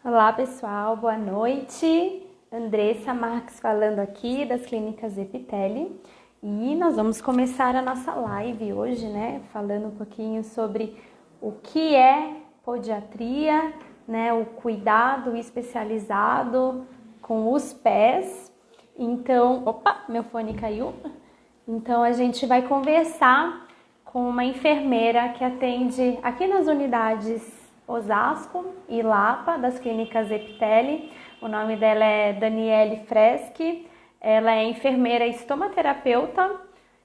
Olá pessoal, boa noite. Andressa Marques falando aqui das Clínicas Epiteli. E nós vamos começar a nossa live hoje, né? Falando um pouquinho sobre o que é podiatria, né? O cuidado especializado com os pés. Então, opa, meu fone caiu. Então a gente vai conversar com uma enfermeira que atende aqui nas unidades Osasco e Lapa, das Clínicas Epiteli. O nome dela é Daniele Freschi. Ela é enfermeira estomaterapeuta,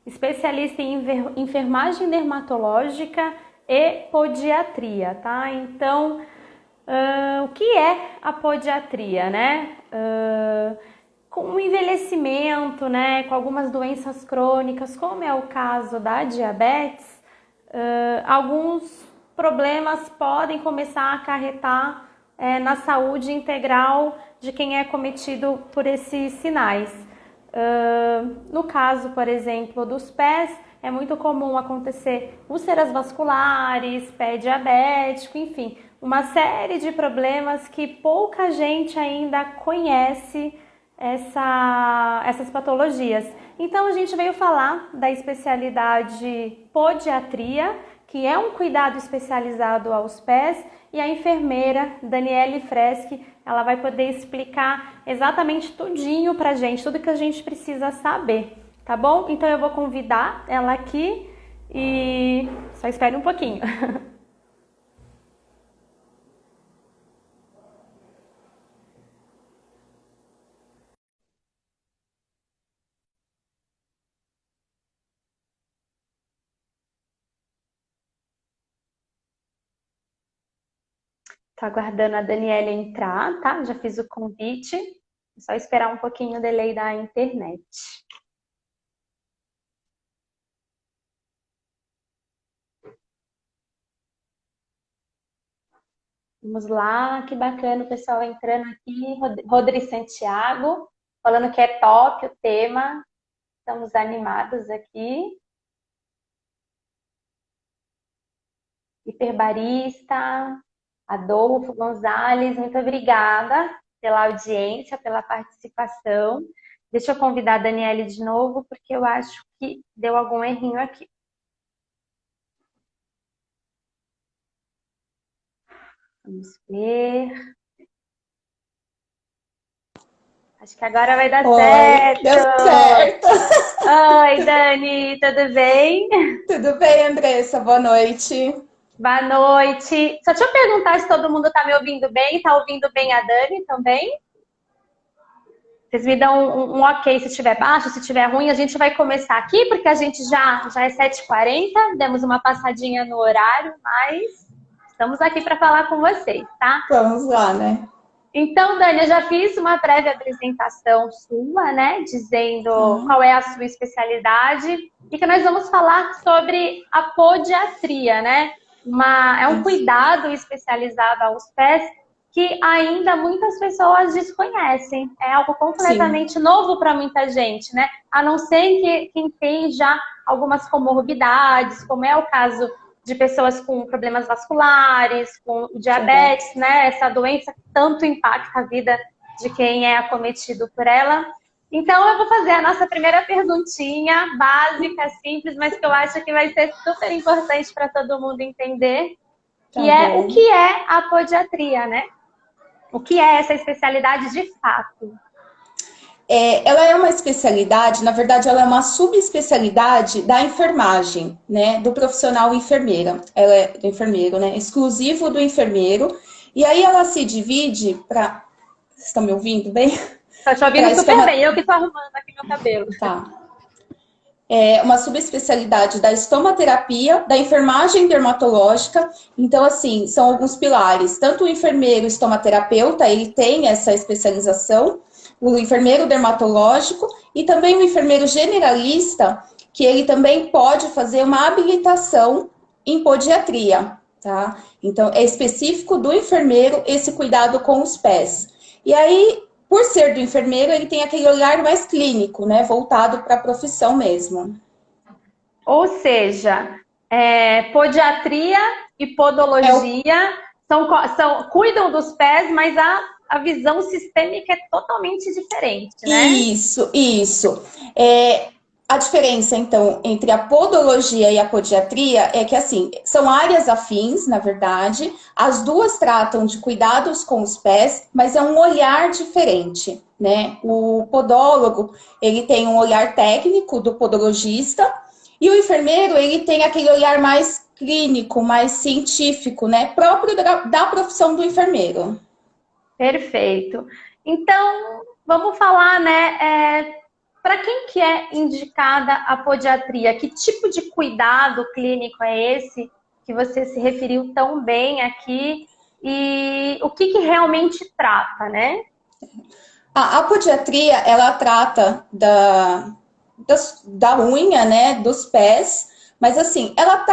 especialista em enfermagem dermatológica e podiatria, tá? Então, o que é a podiatria, né? Com o envelhecimento, né, com algumas doenças crônicas, como é o caso da diabetes, alguns problemas podem começar a acarretar na saúde integral de quem é cometido por esses sinais. No caso, por exemplo, dos pés, é muito comum acontecer úlceras vasculares, pé diabético, enfim, uma série de problemas que pouca gente ainda conhece essas patologias. Então a gente veio falar da especialidade podiatria, que é um cuidado especializado aos pés, e a enfermeira Daniele Freschi, ela vai poder explicar exatamente tudinho pra gente, tudo que a gente precisa saber, tá bom? Então eu vou convidar ela aqui e só espere um pouquinho. Tô aguardando a Daniela entrar, tá? Já fiz o convite. É só esperar um pouquinho o delay da internet. Vamos lá, que bacana o pessoal entrando aqui. Rodrigo Santiago, falando que é top o tema. Estamos animados aqui. Hiperbarista, Adolfo Gonzalez, muito obrigada pela audiência, pela participação. Deixa eu convidar a Daniele de novo, porque eu acho que deu algum errinho aqui. Vamos ver. Acho que agora vai dar Oi, certo. deu certo. Oi, Dani, tudo bem? Tudo bem, Andressa? Boa noite. Boa noite. Só deixa eu perguntar se todo mundo está me ouvindo bem. Está ouvindo bem a Dani também? Vocês me dão um ok se estiver baixo, se estiver ruim. A gente vai começar aqui, porque a gente já é 7h40. Demos uma passadinha no horário, mas estamos aqui para falar com vocês, tá? Vamos lá, né? Então, Dani, eu já fiz uma breve apresentação sua, né, dizendo Tá. qual é a sua especialidade e que nós vamos falar sobre a podiatria, né? É um Isso. cuidado especializado aos pés que ainda muitas pessoas desconhecem. É algo Sim, completamente novo para muita gente, né? A não ser que quem tem já algumas comorbidades, como é o caso de pessoas com problemas vasculares, com diabetes, diabetes. né? Essa doença que tanto impacta a vida de quem é acometido por ela. Então, eu vou fazer a nossa primeira perguntinha, básica, simples, mas que eu acho que vai ser super importante para todo mundo entender, Tá que é o bom. que é a podiatria, né? O que é essa especialidade de fato? Ela é uma especialidade, na verdade, ela é uma subespecialidade da enfermagem, né? Do profissional enfermeira. Ela é do enfermeiro, né? Exclusivo do enfermeiro. E aí ela se divide para. Vocês estão me ouvindo bem? Estou te Para ouvindo super estoma. bem, eu que estou arrumando aqui meu cabelo. Tá. É uma subespecialidade da estomaterapia, da enfermagem dermatológica. Então, assim, são alguns pilares. Tanto o enfermeiro estomaterapeuta, ele tem essa especialização, o enfermeiro dermatológico e também o enfermeiro generalista, que ele também pode fazer uma habilitação em podiatria, tá? Então, é específico do enfermeiro esse cuidado com os pés. E aí, por ser do enfermeiro, ele tem aquele olhar mais clínico, né? Voltado para a profissão mesmo. Ou seja, podiatria e É o podologia cuidam dos pés, mas a visão sistêmica é totalmente diferente, né? Isso. A diferença, então, entre a podologia e a podiatria é que, assim, são áreas afins, na verdade. As duas tratam de cuidados com os pés, mas é um olhar diferente, né? O podólogo, ele tem um olhar técnico do podologista e o enfermeiro, ele tem aquele olhar mais clínico, mais científico, né? Próprio da profissão do enfermeiro. Perfeito. Então, vamos falar, né? Para quem que é indicada a podiatria? Que tipo de cuidado clínico é esse que você se referiu tão bem aqui? E o que realmente trata, né? A podiatria, ela trata da unha, né, dos pés, mas assim, ela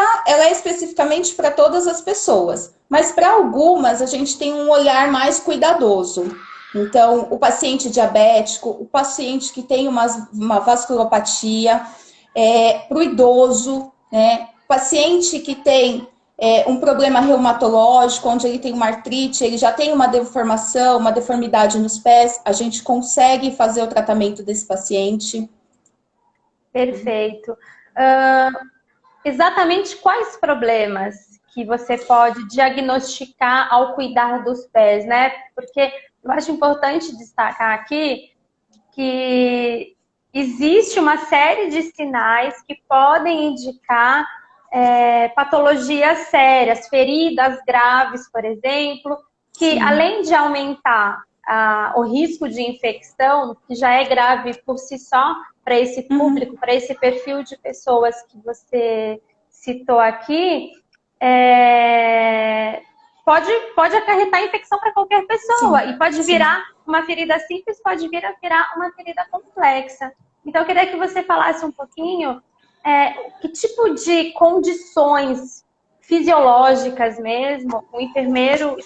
é especificamente para todas as pessoas, mas para algumas a gente tem um olhar mais cuidadoso. Então, o paciente diabético, o paciente que tem uma vasculopatia, para o idoso, né, paciente que tem um problema reumatológico, onde ele tem uma artrite, ele já tem uma deformação, uma deformidade nos pés, a gente consegue fazer o tratamento desse paciente. Perfeito. Exatamente quais problemas que você pode diagnosticar ao cuidar dos pés, né? Porque eu acho importante destacar aqui que existe uma série de sinais que podem indicar patologias sérias, feridas graves, por exemplo, que Sim. além de aumentar o risco de infecção, que já é grave por si só para esse público, para esse perfil de pessoas que você citou aqui, pode acarretar infecção para qualquer pessoa. Sim. E pode virar uma ferida simples, pode vir a virar uma ferida complexa. Então, eu queria que você falasse um pouquinho que tipo de condições fisiológicas mesmo o enfermeiro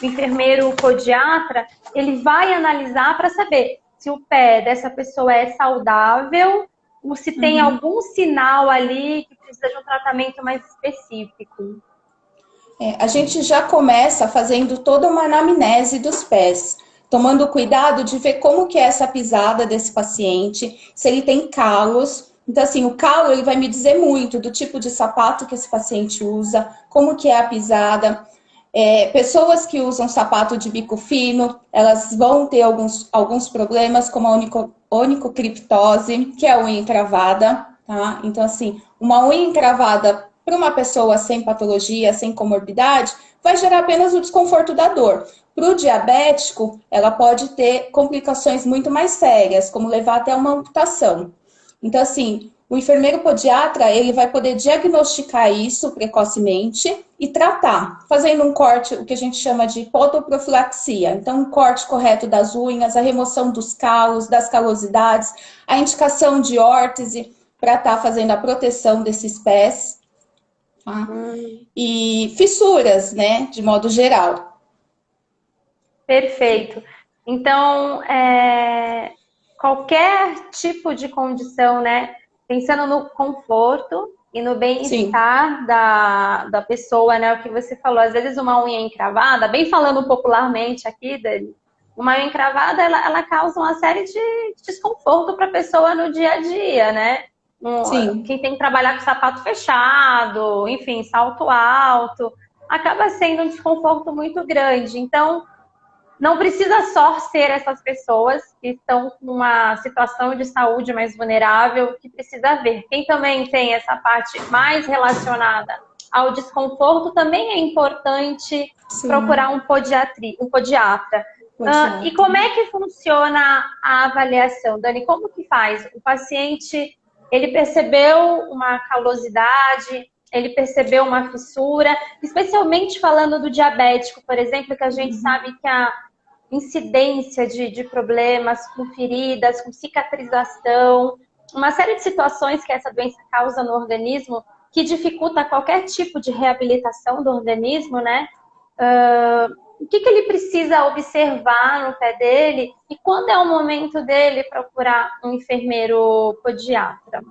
o enfermeiro podiatra, ele vai analisar para saber se o pé dessa pessoa é saudável ou se tem algum sinal ali que precisa de um tratamento mais específico. A gente já começa fazendo toda uma anamnese dos pés, tomando cuidado de ver como que é essa pisada desse paciente, se ele tem calos. Então, assim, o calo ele vai me dizer muito do tipo de sapato que esse paciente usa, como que é a pisada. Pessoas que usam sapato de bico fino, elas vão ter alguns problemas, como a onicocriptose, que é a unha encravada, tá? Então, assim, uma unha encravada para uma pessoa sem patologia, sem comorbidade, vai gerar apenas o desconforto da dor. Para o diabético, ela pode ter complicações muito mais sérias, como levar até uma amputação. Então, assim, o enfermeiro podiatra, ele vai poder diagnosticar isso precocemente e tratar, fazendo um corte, o que a gente chama de podoprofilaxia. Então, um corte correto das unhas, a remoção dos calos, das calosidades, a indicação de órtese para estar fazendo a proteção desses pés. Tá? E fissuras, né, de modo geral. Perfeito. Então, qualquer tipo de condição, né? Pensando no conforto e no bem-estar da pessoa, né? O que você falou, às vezes uma unha encravada, bem falando popularmente aqui, Dani, uma unha encravada, ela causa uma série de desconforto para a pessoa no dia a dia, né? Quem tem que trabalhar com sapato fechado, enfim, salto alto, acaba sendo um desconforto muito grande. Então, não precisa só ser essas pessoas que estão com uma situação de saúde mais vulnerável, que precisa ver. Quem também tem essa parte mais relacionada ao desconforto, também é importante procurar um podiatra. E como é que funciona a avaliação, Dani? Como que faz? O paciente, ele percebeu uma calosidade, ele percebeu uma fissura, especialmente falando do diabético, por exemplo, que a gente sabe que a incidência de problemas com feridas, com cicatrização, uma série de situações que essa doença causa no organismo que dificulta qualquer tipo de reabilitação do organismo, né? O que ele precisa observar no pé dele e quando é o momento dele procurar um enfermeiro podiatra?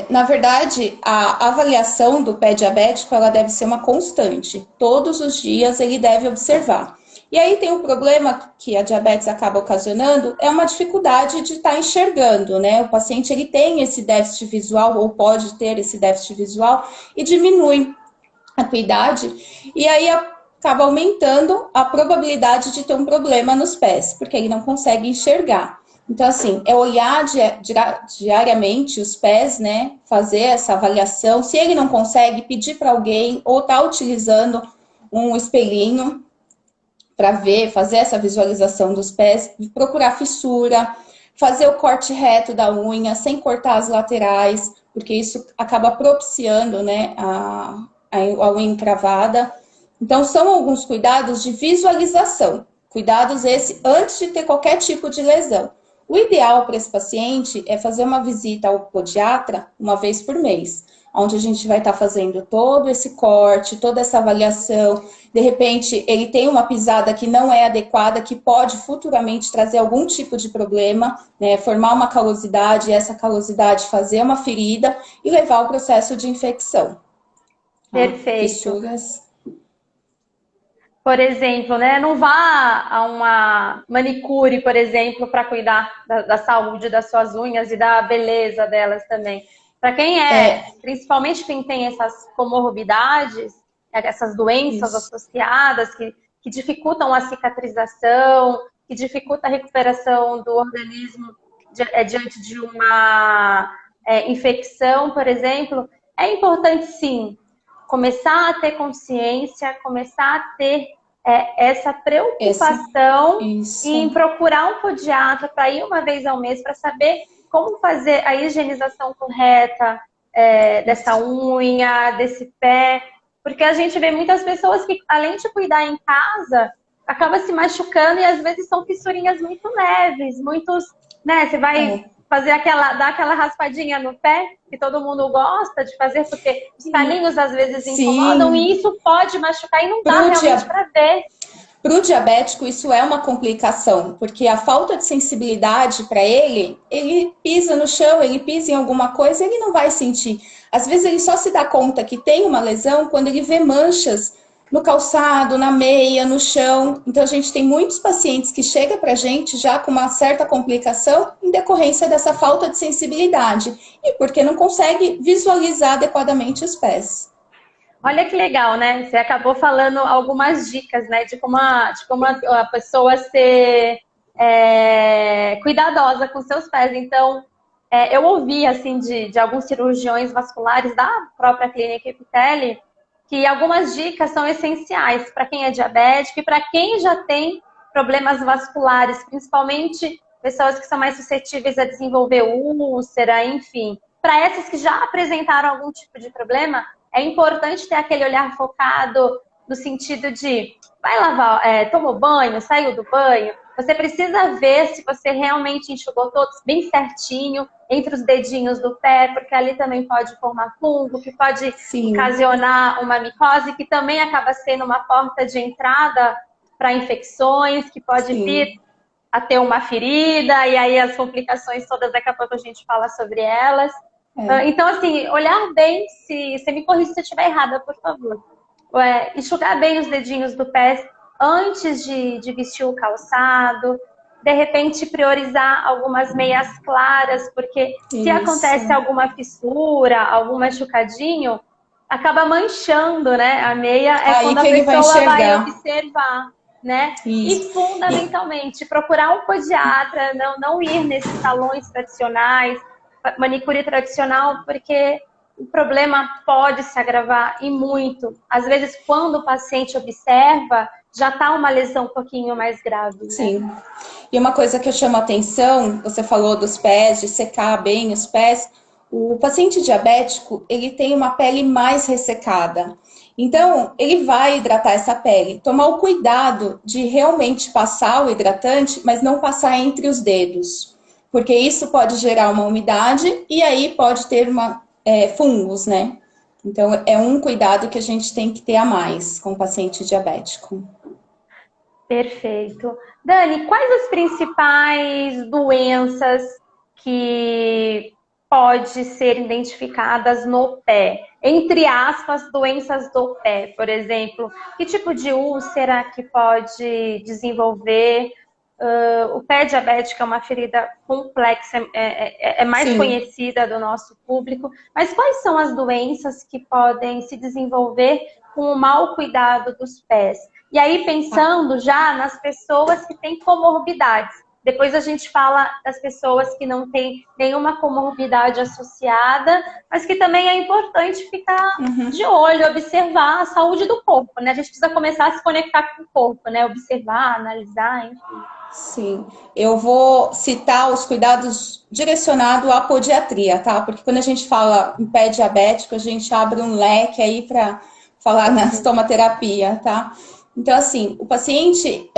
Na verdade, a avaliação do pé diabético, ela deve ser uma constante. Todos os dias ele deve observar. E aí tem um problema que a diabetes acaba ocasionando, é uma dificuldade de estar enxergando, né? O paciente, ele tem esse déficit visual, ou pode ter esse déficit visual, e diminui a tua idade, e aí acaba aumentando a probabilidade de ter um problema nos pés, porque ele não consegue enxergar. Então, assim, é olhar diariamente os pés, né? Fazer essa avaliação. Se ele não consegue, pedir para alguém ou tá utilizando um espelhinho para ver, fazer essa visualização dos pés, procurar fissura, fazer o corte reto da unha, sem cortar as laterais, porque isso acaba propiciando, né, a unha encravada. Então, são alguns cuidados de visualização. Cuidados esse antes de ter qualquer tipo de lesão. O ideal para esse paciente é fazer uma visita ao podiatra uma vez por mês, onde a gente vai estar fazendo todo esse corte, toda essa avaliação. De repente, ele tem uma pisada que não é adequada, que pode futuramente trazer algum tipo de problema, né? Formar uma calosidade, e essa calosidade fazer uma ferida e levar ao processo de infecção. Perfeito. Fissuras. Por exemplo, né? Não vá a uma manicure, por exemplo, para cuidar da saúde das suas unhas e da beleza delas também. Para quem principalmente quem tem essas comorbidades, essas doenças Isso. associadas que dificultam a cicatrização, que dificultam a recuperação do organismo diante de uma infecção, por exemplo, é importante sim começar a ter consciência, começar a ter essa preocupação em procurar um podiatra para ir uma vez ao mês para saber como fazer a higienização correta dessa unha, desse pé, porque a gente vê muitas pessoas que, além de cuidar em casa, acaba se machucando e às vezes são fissurinhas muito leves, muitos, né? Você vai fazer dar aquela raspadinha no pé, que todo mundo gosta de fazer, porque os calinhos às vezes incomodam e isso pode machucar e não dá realmente para ver. Para o diabético, isso é uma complicação, porque a falta de sensibilidade para ele pisa no chão, ele pisa em alguma coisa, ele não vai sentir. Às vezes ele só se dá conta que tem uma lesão quando ele vê manchas no calçado, na meia, no chão. Então a gente tem muitos pacientes que chegam para a gente já com uma certa complicação em decorrência dessa falta de sensibilidade e porque não consegue visualizar adequadamente os pés. Olha que legal, né? Você acabou falando algumas dicas, né? De como a pessoa ser cuidadosa com seus pés. Então, eu ouvi, assim, de alguns cirurgiões vasculares da própria Clínica Epitelli, que algumas dicas são essenciais para quem é diabético e para quem já tem problemas vasculares, principalmente pessoas que são mais suscetíveis a desenvolver úlcera, enfim. Para essas que já apresentaram algum tipo de problema, é importante ter aquele olhar focado no sentido de vai lavar, tomou banho, saiu do banho. Você precisa ver se você realmente enxugou todos bem certinho entre os dedinhos do pé, porque ali também pode formar fungo, que pode ocasionar uma micose, que também acaba sendo uma porta de entrada para infecções, que pode vir a ter uma ferida, e aí as complicações todas, daqui a pouco a gente fala sobre elas. Então, assim, olhar bem, se você me corrija se eu estiver errada, por favor. Enxugar bem os dedinhos do pé antes de vestir o calçado. De repente, priorizar algumas meias claras, porque se acontece alguma fissura, algum machucadinho, acaba manchando, né? A meia quando a pessoa vai observar, né? E, fundamentalmente, procurar um podiatra, não ir nesses salões tradicionais, manicure tradicional, porque o problema pode se agravar e muito. Às vezes, quando o paciente observa, já está uma lesão um pouquinho mais grave. Né? Sim. E uma coisa que eu chamo a atenção, você falou dos pés, de secar bem os pés. O paciente diabético, ele tem uma pele mais ressecada. Então, ele vai hidratar essa pele. Tomar o cuidado de realmente passar o hidratante, mas não passar entre os dedos. Porque isso pode gerar uma umidade e aí pode ter fungos, né? Então, é um cuidado que a gente tem que ter a mais com o paciente diabético. Perfeito. Dani, quais as principais doenças que pode ser identificadas no pé? Entre aspas, doenças do pé, por exemplo. Que tipo de úlcera que pode desenvolver? O pé diabético é uma ferida complexa, é mais Sim. conhecida do nosso público. Mas quais são as doenças que podem se desenvolver com o mau cuidado dos pés? E aí, pensando já nas pessoas que têm comorbidades. Depois a gente fala das pessoas que não têm nenhuma comorbidade associada, mas que também é importante ficar de olho, observar a saúde do corpo, né? A gente precisa começar a se conectar com o corpo, né? Observar, analisar, enfim. Sim, eu vou citar os cuidados direcionados à podiatria, tá? Porque quando a gente fala em pé diabético, a gente abre um leque aí para falar na estomaterapia, tá? Então, assim, o paciente,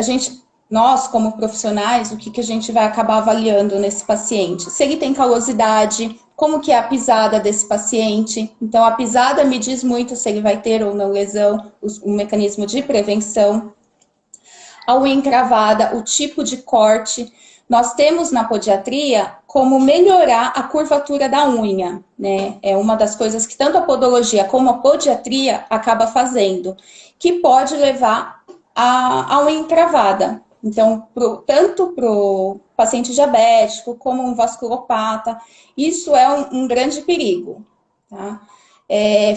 nós como profissionais, o que a gente vai acabar avaliando nesse paciente? Se ele tem calosidade, como que é a pisada desse paciente? Então, a pisada me diz muito se ele vai ter ou não lesão, o mecanismo de prevenção. A unha encravada, o tipo de corte. Nós temos na podiatria como melhorar a curvatura da unha, né? É uma das coisas que tanto a podologia como a podiatria acaba fazendo, que pode levar a unha encravada. Então, tanto para o paciente diabético como um vasculopata, isso é um grande perigo, tá?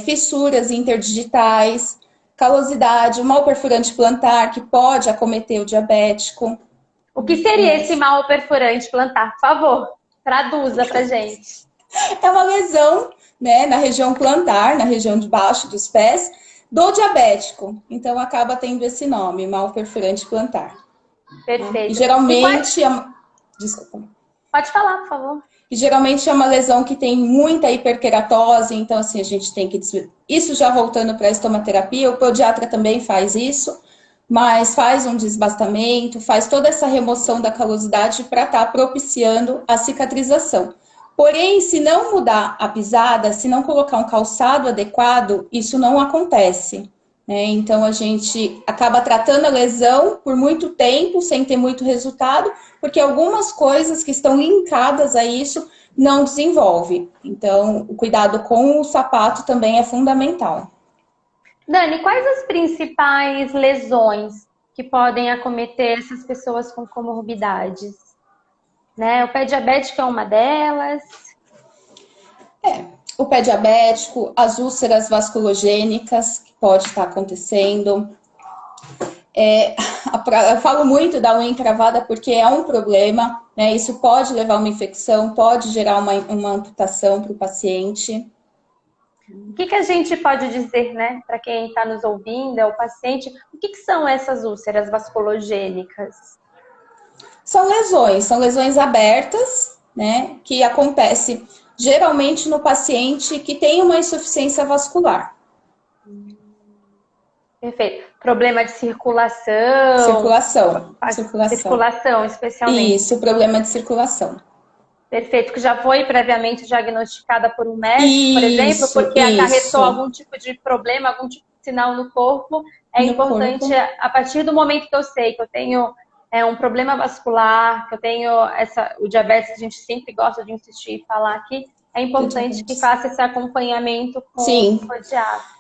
Fissuras interdigitais, calosidade, o mal perfurante plantar, que pode acometer o diabético. O que seria esse mal perfurante plantar? Por favor, traduza pra gente. É uma lesão, né, na região plantar, na região de baixo dos pés, do diabético. Então, acaba tendo esse nome, mal perfurante plantar. E Perfeito. geralmente... Desculpa. Pode falar, por favor. E geralmente é uma lesão que tem muita hiperqueratose, então assim, a gente tem que... Isso já voltando para a estomaterapia, o podiatra também faz isso, mas faz um desbastamento, faz toda essa remoção da calosidade para estar propiciando a cicatrização. Porém, se não mudar a pisada, se não colocar um calçado adequado, isso não acontece. Né? Então, a gente acaba tratando a lesão por muito tempo, sem ter muito resultado, porque algumas coisas que estão linkadas a isso não desenvolve. Então, o cuidado com o sapato também é fundamental. Dani, quais as principais lesões que podem acometer essas pessoas com comorbidades? Né? O pé diabético é uma delas. O pé diabético, as úlceras vasculogênicas, que pode estar acontecendo. Eu falo muito da unha encravada porque é um problema, né? Isso pode levar a uma infecção, pode gerar uma amputação para o paciente. O que a gente pode dizer, né, para quem está nos ouvindo, é o paciente, o que são essas úlceras vasculogênicas? São lesões abertas, né? Que acontece geralmente no paciente que tem uma insuficiência vascular. Perfeito. Problema de circulação. Circulação, especialmente. Isso, problema de circulação. Perfeito, que já foi previamente diagnosticada por um médico, por exemplo, porque acarretou algum tipo de problema, algum tipo de sinal no corpo. É importante, a partir do momento que eu sei que eu tenho um problema vascular, que eu tenho o diabetes, a gente sempre gosta de insistir e falar aqui, é importante que faça esse acompanhamento com o podiatra.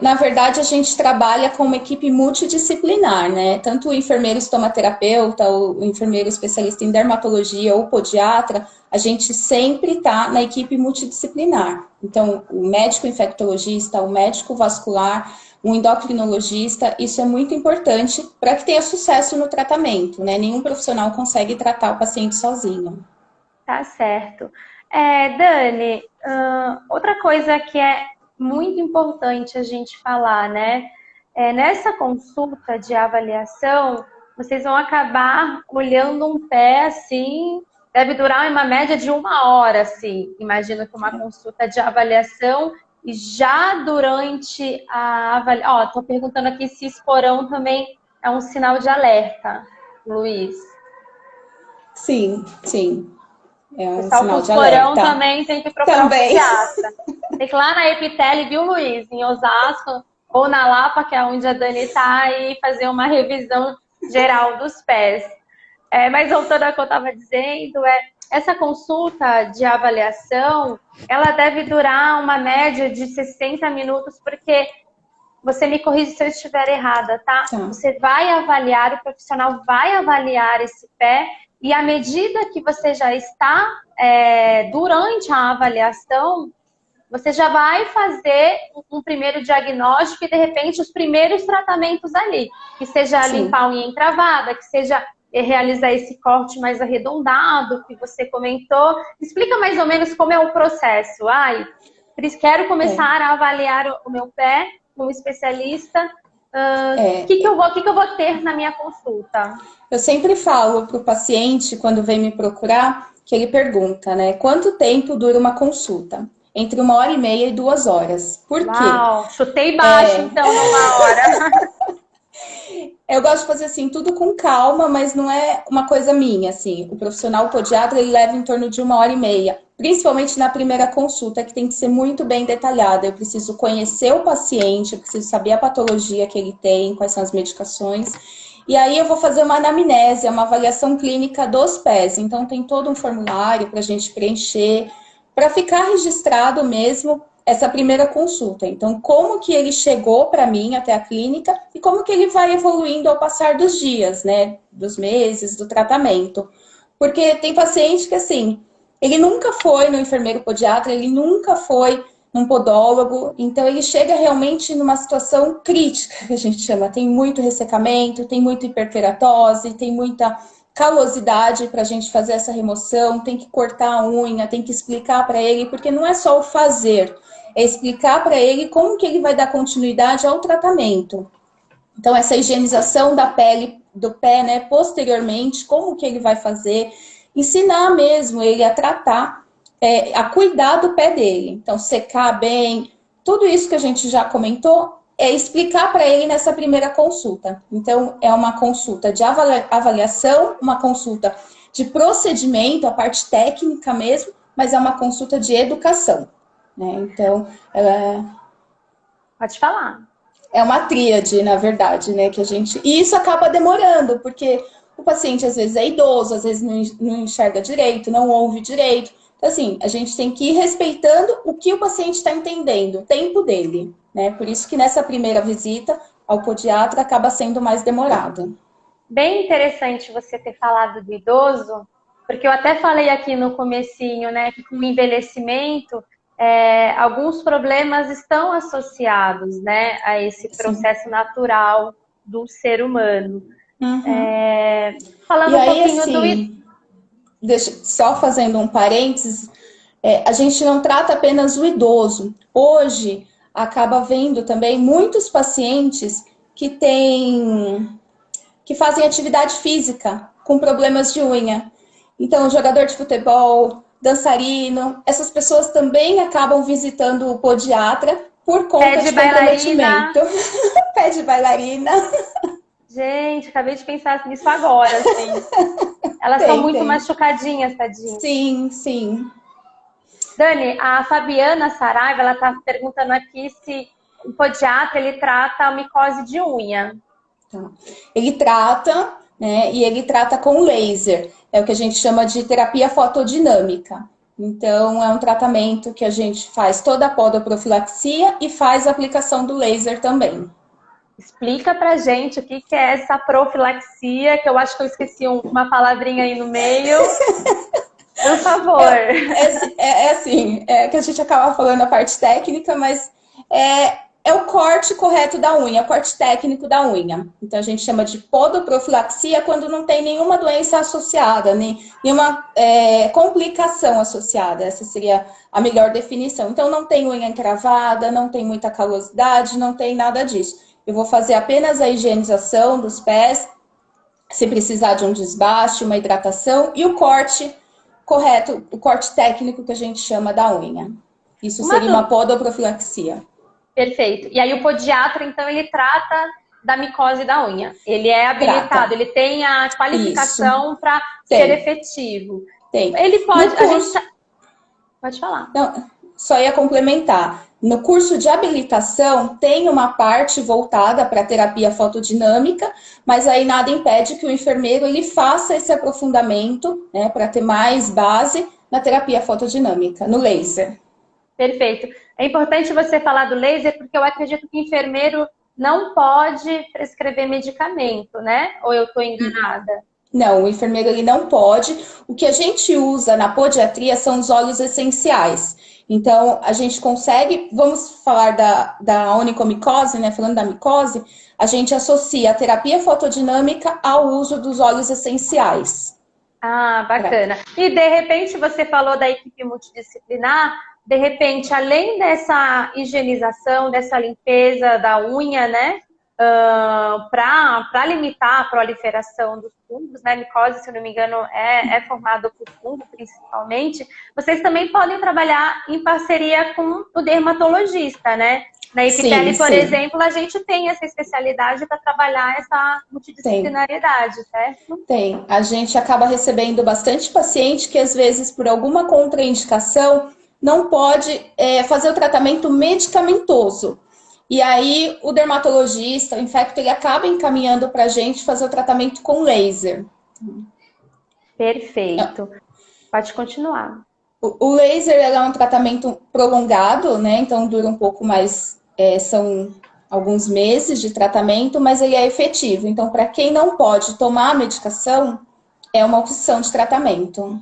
Na verdade, a gente trabalha com uma equipe multidisciplinar, né? Tanto o enfermeiro estomaterapeuta, o enfermeiro especialista em dermatologia ou podiatra, a gente sempre está na equipe multidisciplinar. Então, o médico infectologista, o médico vascular, o endocrinologista, isso é muito importante para que tenha sucesso no tratamento, né? Nenhum profissional consegue tratar o paciente sozinho. Tá certo. Dani, outra coisa que é muito importante a gente falar, né? Nessa consulta de avaliação, vocês vão acabar olhando um pé assim, deve durar uma média de 1 hora, assim. Imagino que uma consulta de avaliação e já durante a avaliação. Tô perguntando aqui se esporão também é um sinal de alerta, Luiz. Sim, sim. É um Pessoal sinal com de esporão alerta. também tem que procurar um pediatra. Tem que ir lá na Epitele, viu, Luiz? Em Osasco ou na Lapa, que é onde a Dani tá, e fazer uma revisão geral dos pés. Mas voltando ao que eu estava dizendo, essa consulta de avaliação, ela deve durar uma média de 60 minutos, porque você me corrige se eu estiver errada, tá? Tá. Você vai avaliar, o profissional vai avaliar esse pé, e à medida que você já está durante a avaliação, você já vai fazer um primeiro diagnóstico e, de repente, os primeiros tratamentos ali. Que seja Sim. limpar a unha encravada, que seja realizar esse corte mais arredondado que você comentou. Explica mais ou menos como é o processo. Cris, quero começar a avaliar o meu pé como especialista. O que eu vou ter na minha consulta? Eu sempre falo para o paciente, quando vem me procurar, que ele pergunta, né? Quanto tempo dura uma consulta? Entre 1h30 e 2 horas. Por quê? Uau, chutei baixo, então, numa hora. Eu gosto de fazer assim, tudo com calma, mas não é uma coisa minha, assim. O profissional podiatra, ele leva em torno de 1h30. Principalmente na primeira consulta, que tem que ser muito bem detalhada. Eu preciso conhecer o paciente, eu preciso saber a patologia que ele tem, quais são as medicações. E aí eu vou fazer uma anamnese, uma avaliação clínica dos pés. Então tem todo um formulário para a gente preencher, para ficar registrado mesmo essa primeira consulta. Então, como que ele chegou para mim até a clínica e como que ele vai evoluindo ao passar dos dias, né? Dos meses, do tratamento. Porque tem paciente que, assim, ele nunca foi no enfermeiro podiatra, ele nunca foi num podólogo, então ele chega realmente numa situação crítica, que a gente chama. Tem muito ressecamento, tem muita hiperkeratose, tem muita calosidade para a gente fazer essa remoção, tem que cortar a unha, tem que explicar para ele, porque não é só o fazer, é explicar para ele como que ele vai dar continuidade ao tratamento. Então, essa higienização da pele, do pé, né, posteriormente, como que ele vai fazer, ensinar mesmo ele a tratar, a cuidar do pé dele. Então, secar bem, tudo isso que a gente já comentou, é explicar para ele nessa primeira consulta. Então, é uma consulta de avaliação, uma consulta de procedimento, a parte técnica mesmo, mas é uma consulta de educação, né? Então, Pode falar. É uma tríade, na verdade, né? E isso acaba demorando, porque o paciente às vezes é idoso, às vezes não enxerga direito, não ouve direito. Então, assim, a gente tem que ir respeitando o que o paciente está entendendo, o tempo dele, né? Por isso que nessa primeira visita ao podiatra acaba sendo mais demorada. Bem interessante você ter falado do idoso, porque eu até falei aqui no comecinho, né, que com o envelhecimento, alguns problemas estão associados, né, a esse processo natural do ser humano. Falando e aí, um pouquinho assim, só fazendo um parênteses, a gente não trata apenas o idoso. Hoje, acaba vendo também muitos pacientes que fazem atividade física com problemas de unha. Então, jogador de futebol, dançarino, essas pessoas também acabam visitando o podiatra por conta de comprometimento. Pé de bailarina. Gente, acabei de pensar nisso agora, assim. Elas são muito machucadinhas, tadinhas. Sim, sim. Dani, a Fabiana Saraiva, ela tá perguntando aqui se o podiatra, ele trata a micose de unha. Tá. Ele trata, né, e ele trata com laser. É o que a gente chama de terapia fotodinâmica. Então, é um tratamento que a gente faz toda a podoprofilaxia e faz a aplicação do laser também. Explica pra gente o que é essa profilaxia, que eu acho que eu esqueci uma palavrinha aí no meio. Por favor. Assim, que a gente acaba falando a parte técnica, mas é o corte correto da unha, o corte técnico da unha. Então, a gente chama de podoprofilaxia quando não tem nenhuma doença associada, nenhuma complicação associada. Essa seria a melhor definição. Então, não tem unha encravada, não tem muita calosidade, não tem nada disso. Eu vou fazer apenas a higienização dos pés, se precisar de um desbaste, uma hidratação, e o corte correto, o corte técnico que a gente chama da unha. Isso seria uma podoprofilaxia. Perfeito. E aí o podiatra, então, ele trata da micose da unha. Ele é habilitado, ele tem a qualificação para ser efetivo. Tem. Ele pode... Pode falar. Não, só ia complementar. No curso de habilitação, tem uma parte voltada para a terapia fotodinâmica, mas aí nada impede que o enfermeiro ele faça esse aprofundamento, né, para ter mais base na terapia fotodinâmica, no laser. Perfeito. É importante você falar do laser, porque eu acredito que o enfermeiro não pode prescrever medicamento, né? Ou eu estou enganada? Não, o enfermeiro ele não pode. O que a gente usa na podiatria são os óleos essenciais. Então, a gente consegue, vamos falar da onicomicose, né? Falando da micose, a gente associa a terapia fotodinâmica ao uso dos óleos essenciais. Ah, bacana. E de repente você falou da equipe multidisciplinar, de repente, além dessa higienização, dessa limpeza da unha, né? Para limitar a proliferação dos fungos, né? Micose, se eu não me engano, é formada por fungo, principalmente. Vocês também podem trabalhar em parceria com o dermatologista, né? Na Epitele, por exemplo, a gente tem essa especialidade para trabalhar essa multidisciplinariedade, certo? Tem. A gente acaba recebendo bastante paciente que, às vezes, por alguma contraindicação, não pode fazer o tratamento medicamentoso. E aí, o dermatologista, o infecto, ele acaba encaminhando para a gente fazer o tratamento com laser. Perfeito. Pode continuar. O laser é um tratamento prolongado, né? Então, dura um pouco mais, são alguns meses de tratamento, mas ele é efetivo. Então, para quem não pode tomar a medicação, é uma opção de tratamento.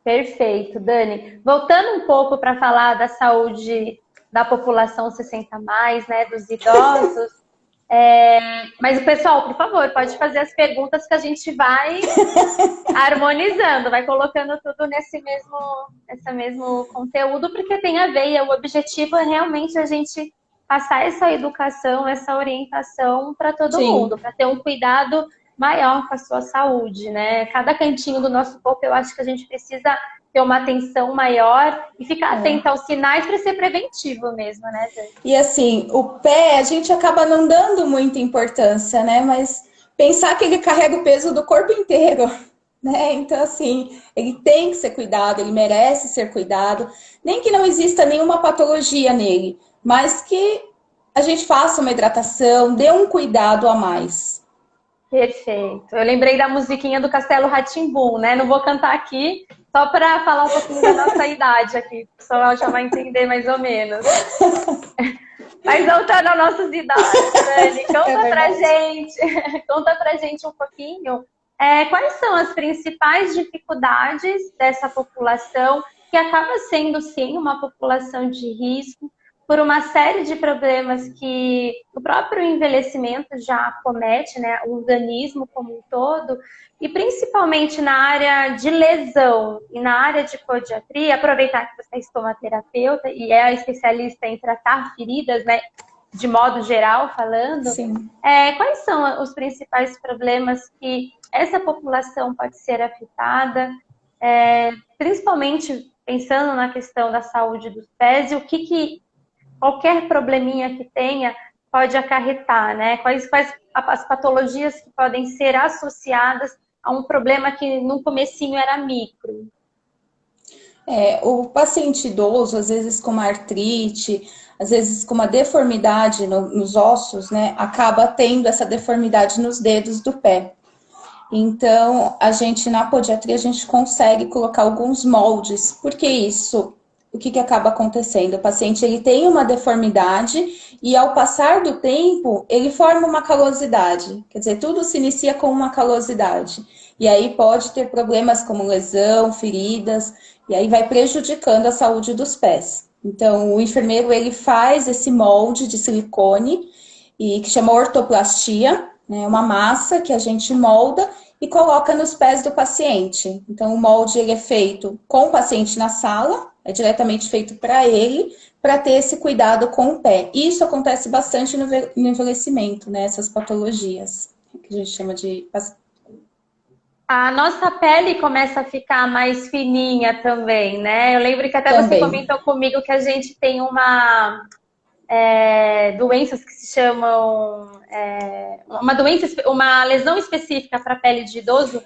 Perfeito, Dani. Voltando um pouco para falar da saúde da população 60 mais, né, dos idosos. Mas o pessoal, por favor, pode fazer as perguntas que a gente vai harmonizando, vai colocando tudo nesse mesmo conteúdo, porque tem a ver, e o objetivo é realmente a gente passar essa educação, essa orientação para todo mundo, para ter um cuidado maior com a sua saúde, né? Cada cantinho do nosso corpo, eu acho que a gente precisa ter uma atenção maior e ficar atento aos sinais para ser preventivo mesmo, né, Dani? E assim, o pé, a gente acaba não dando muita importância, né? Mas pensar que ele carrega o peso do corpo inteiro, né? Então, assim, ele tem que ser cuidado, ele merece ser cuidado. Nem que não exista nenhuma patologia nele, mas que a gente faça uma hidratação, dê um cuidado a mais. Perfeito. Eu lembrei da musiquinha do Castelo Rá-Tim-Bum, né? Não vou cantar aqui, só para falar um pouquinho da nossa idade aqui. O pessoal já vai entender mais ou menos. Mas voltando às nossas idades, Dani, conta pra gente um pouquinho quais são as principais dificuldades dessa população, que acaba sendo, sim, uma população de risco, por uma série de problemas que o próprio envelhecimento já comete, né, o organismo como um todo, e principalmente na área de lesão e na área de podiatria, aproveitar que você é estomaterapeuta e é especialista em tratar feridas, né, de modo geral falando, quais são os principais problemas que essa população pode ser afetada, principalmente pensando na questão da saúde dos pés e o que qualquer probleminha que tenha pode acarretar, né? Quais as patologias que podem ser associadas a um problema que no comecinho era micro? O paciente idoso, às vezes com uma artrite, às vezes com uma deformidade nos ossos, né? Acaba tendo essa deformidade nos dedos do pé. Então, a gente, na podiatria, a gente consegue colocar alguns moldes. Por que isso? O que acaba acontecendo? O paciente ele tem uma deformidade e, ao passar do tempo, ele forma uma calosidade. Quer dizer, tudo se inicia com uma calosidade. E aí pode ter problemas como lesão, feridas, e aí vai prejudicando a saúde dos pés. Então, o enfermeiro ele faz esse molde de silicone, e que chama ortoplastia, né? Uma massa que a gente molda e coloca nos pés do paciente. Então, o molde ele é feito com o paciente na sala, é diretamente feito para ele, para ter esse cuidado com o pé. Isso acontece bastante no envelhecimento, né? Essas patologias, que a gente chama de... A nossa pele começa a ficar mais fininha também, né? Eu lembro que até você comentou comigo que a gente tem doenças que se chamam... uma lesão específica para a pele de idoso,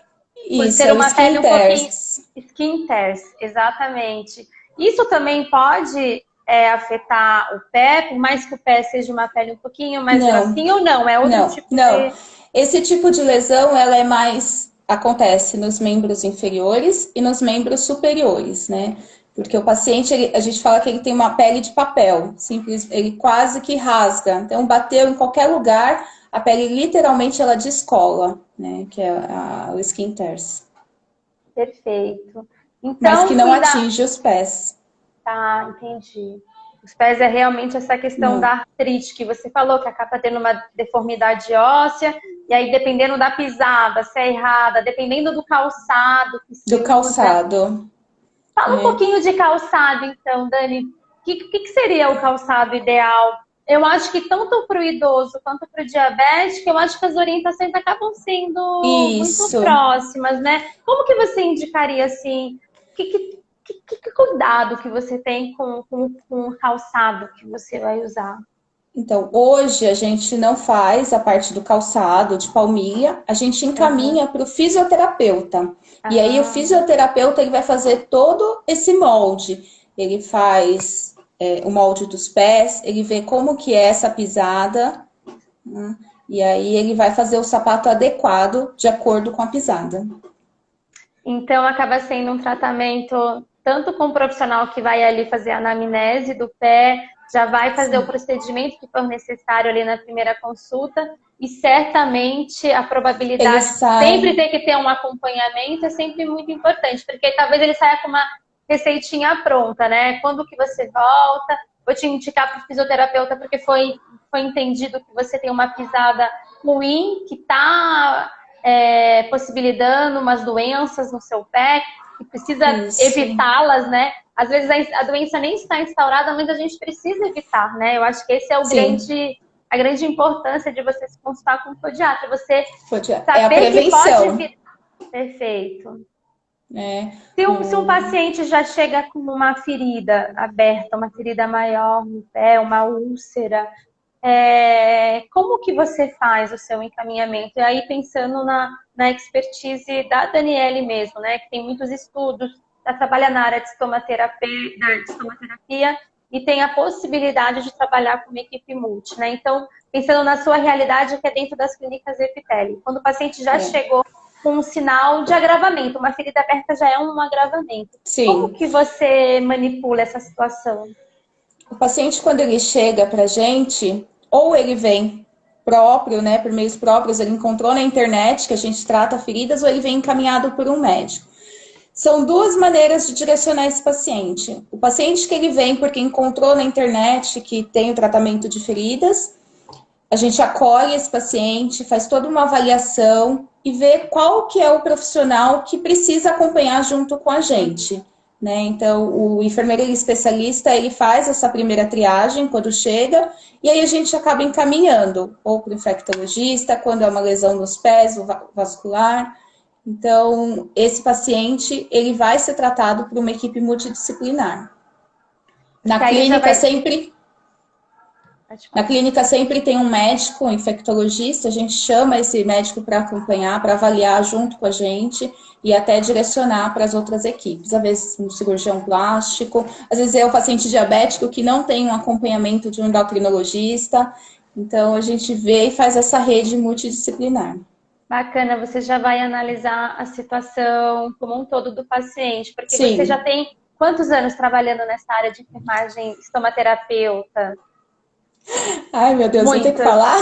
por Isso, ser uma pele um pouquinho... tears. Skin tears, exatamente. Isso também pode afetar o pé, por mais que o pé seja uma pele um pouquinho mais Não, grossinha ou não? É outro não, tipo não. de... Esse tipo de lesão, ela é mais, acontece nos membros inferiores e nos membros superiores, né? Porque o paciente, a gente fala que ele tem uma pele de papel, simples, ele quase que rasga. Então, bateu em qualquer lugar, a pele literalmente ela descola, né? Que é o skin tears. Perfeito. Mas que Então, não cuidar... atinge os pés. Tá, entendi. Os pés é realmente essa questão da Não. artrite que você falou, que acaba tendo uma deformidade óssea, e aí dependendo da pisada, se é errada, dependendo do calçado que se Do usa. calçado. Fala um É. pouquinho de calçado, então, Dani. O que seria o calçado ideal? Eu acho que tanto para o idoso quanto para o diabético, eu acho que as orientações acabam sendo muito Isso. próximas, né? Como que você indicaria, assim, que cuidado que você tem com o calçado que você vai usar? Então, hoje a gente não faz a parte do calçado, de palmilha, a gente Aham. encaminha para o fisioterapeuta. E aí o Ah, fisioterapeuta ele vai fazer todo esse molde. Ele faz o molde dos pés, ele vê como que é essa pisada, né? E aí ele vai fazer o sapato adequado de acordo com a pisada. então acaba sendo um tratamento tanto com o profissional que vai ali fazer a anamnese do pé, já vai fazer o Sim. procedimento que for necessário ali na primeira consulta, e certamente a Ele probabilidade de sempre sai, ter que ter um acompanhamento é sempre muito importante, porque talvez ele saia com uma receitinha pronta, né? Quando que você volta? Vou te indicar para o fisioterapeuta porque foi entendido que você tem uma pisada ruim, que está possibilitando umas doenças no seu pé, que precisa isso, evitá-las, né? Às vezes a doença nem está instaurada, mas a gente precisa evitar, né? Eu acho que esse é sim, a grande importância de você se consultar com um podiatra, você é a saber que pode prevenção, vir. Perfeito. né? Se um paciente já chega com uma ferida aberta, uma ferida maior no pé, uma úlcera, como que você faz o seu encaminhamento? E aí pensando na expertise da Daniele mesmo, né? Que tem muitos estudos, já trabalha na área de estomaterapia e tem a possibilidade de trabalhar com uma equipe multi, né? Então, pensando na sua realidade, que é dentro das clínicas Epiteli. Quando o paciente já É, chegou com um sinal de agravamento, uma ferida aberta já é um agravamento. Como sim. que você manipula essa situação? O paciente, quando ele chega para a gente, ou ele vem próprio, né, por meios próprios, ele encontrou na internet que a gente trata feridas, ou ele vem encaminhado por um médico. São duas maneiras de direcionar esse paciente. O paciente que ele vem porque encontrou na internet que tem o tratamento de feridas, a gente acolhe esse paciente, faz toda uma avaliação e vê qual que é o profissional que precisa acompanhar junto com a gente. Né? Então, o enfermeiro especialista, ele faz essa primeira triagem quando chega, e aí a gente acaba encaminhando, ou para o infectologista, quando é uma lesão nos pés, o vascular. Então, esse paciente, ele vai ser tratado por uma equipe multidisciplinar. Na Que aí já clínica, vai. sempre Pode Na falar. clínica sempre tem um médico, um infectologista, a gente chama esse médico para acompanhar, para avaliar junto com a gente e até direcionar para as outras equipes. Às vezes um cirurgião plástico, às vezes é o paciente diabético que não tem um acompanhamento de um endocrinologista. Então a gente vê e faz essa rede multidisciplinar. Bacana, você já vai analisar a situação como um todo do paciente, porque você já Sim. tem quantos anos trabalhando nessa área de enfermagem estomaterapeuta? Ai, meu Deus, eu tenho que Muitos. falar?